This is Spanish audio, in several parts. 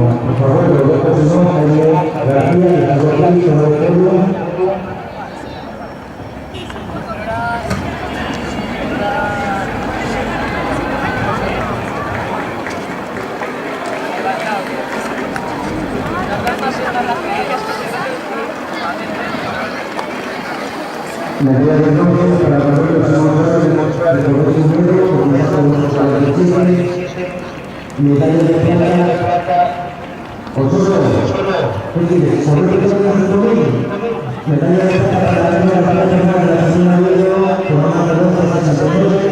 Por favor, los dos personas, Jaime García y Carlos Cali, con el pueblo. Medida de entonces para poder demostrar de color sin miedo, comienza con los salvajes, medalla de plata, Osorio, ¿qué quieres? ¿Por qué te pones el domingo? Medalla de plata para la primera batalla de la semana de oro, corona de rosa 69,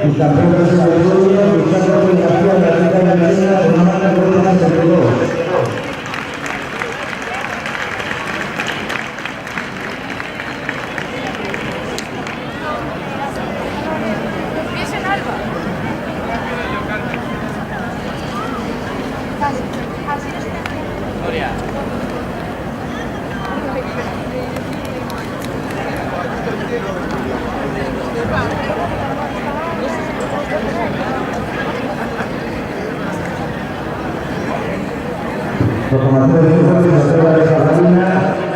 y campeón de la victoria, Ricardo García de la Liga de la Liga, corona de rosa 62. Proclamación de triunfo de la Estrella de Cataluña,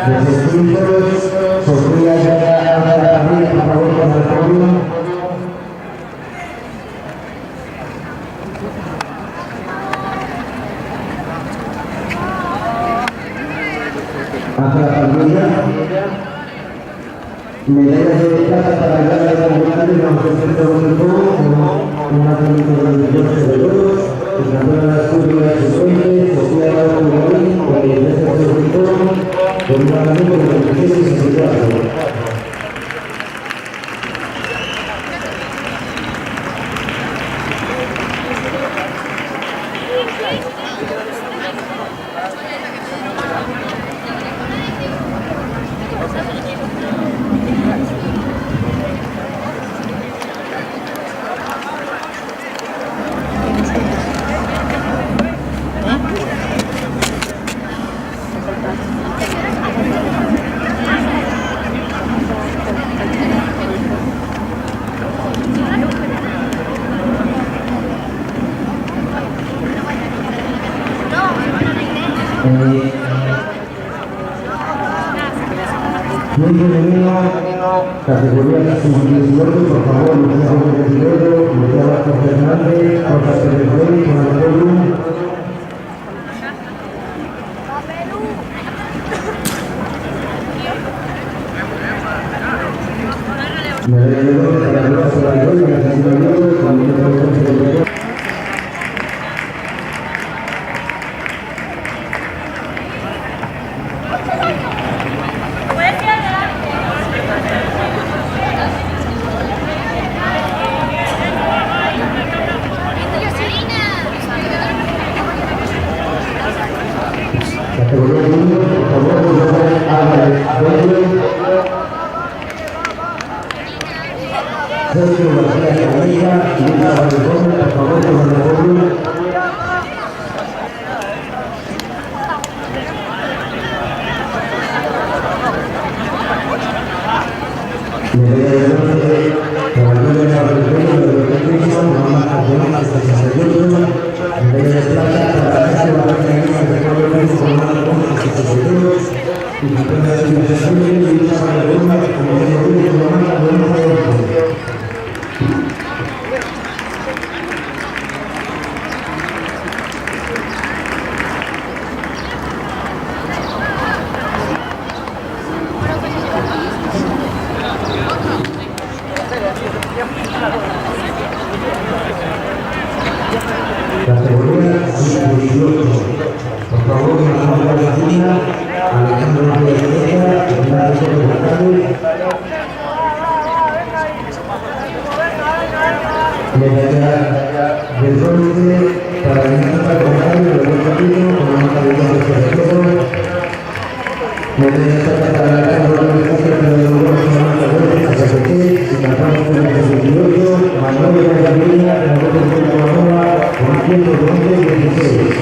desde Espíritus, Sofía Yaya Álvaro Carril, por favor, con el podio. Hacia la familia, medalla de plata para el área de la mujer de los centros de todo, con una película de millones de euros, y campeona de las públicas de Sueño, Sofía Álvaro Carril, con el deseo de todo, con un amigo de 26 y 64. Categoría sub-18, por favor, Luciano Brasileiro, Luciano Fernández, Jorge Pérez Rey, con el podio. Medalla de oro para la Plaza de la Gloria, Castillo de Oro, con el podio. Categoría junior, por favor, José Álvarez Gómez, Sergio García Cabeza y Luis Álvarez Gómez, por favor, con el podio. Medalla de bronce para Luis Álvarez Gómez de los Pequeños, Mamá Cardona de 68, medalla de plata para Sergio García Cabeza con una bronce 62, y campeón de la civilización de Luis Álvarez Gómez como de Mamá Cardona de 68. Categoría sub-18, por favor, Alejandro García, Alejandro García, Ignacio González. Medalla de bronce para Ignacio González, de buen camino, con una calidad de todo. Medalla de plata para Alejandro García, de los buenos de la CPT, y campeón de la sub-18, Manuel García, de la con 116.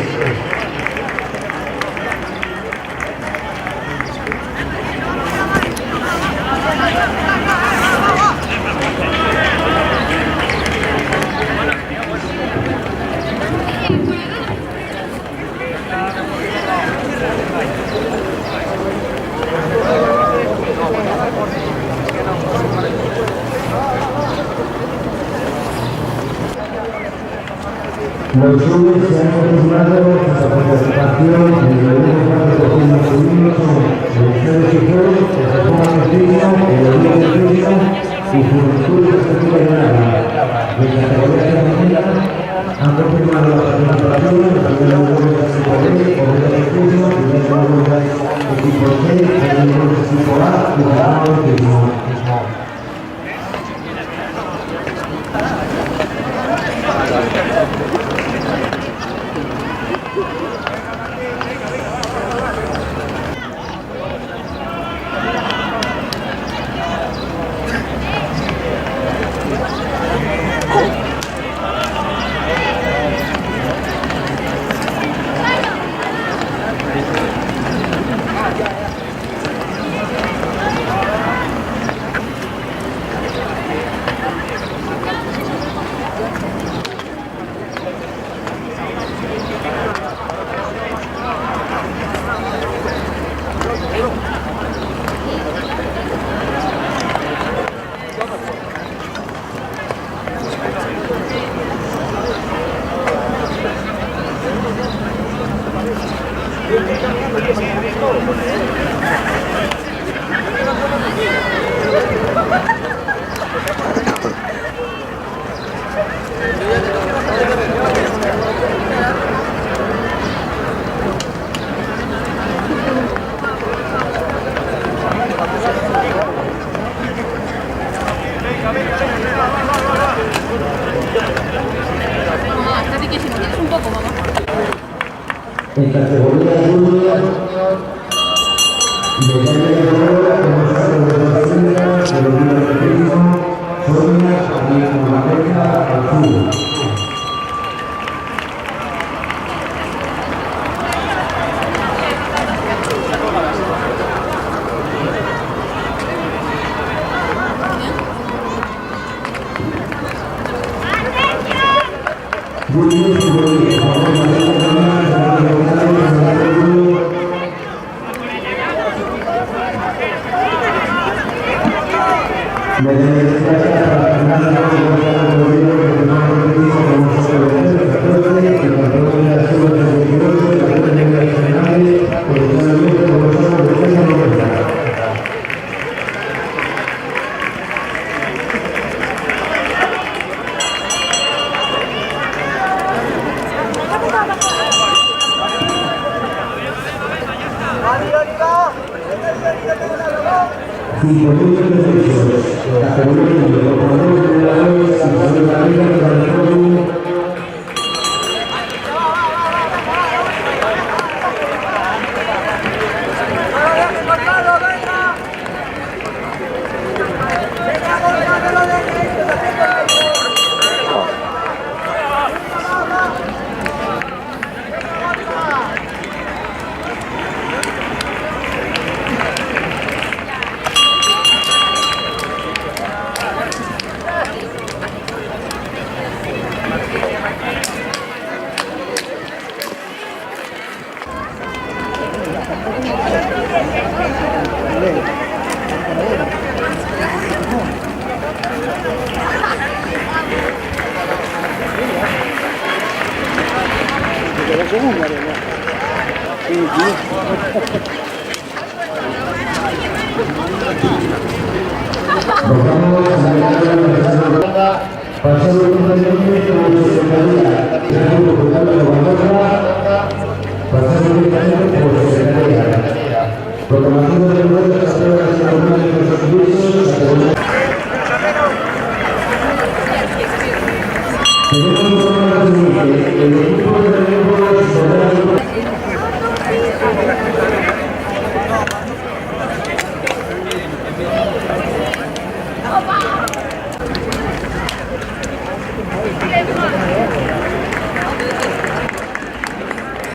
Los clubes se han acostumbrado a su participación en el grupo de masculinos son selecciones y juegos, el Reforma Castillo, el Olivo de Cristo y Juventud Respectiva de Navarra. De categoría femenina han confirmado la participación en la primera vuelta de equipo B, Olivo de Cristo, primera vuelta equipo C, segunda vuelta equipo A y ganado el equipo. En categoría junior, medalla de oro, demostrado de la Hacienda, el Olivo de Cristo, Sonia, y la Beca Azul. Tenemos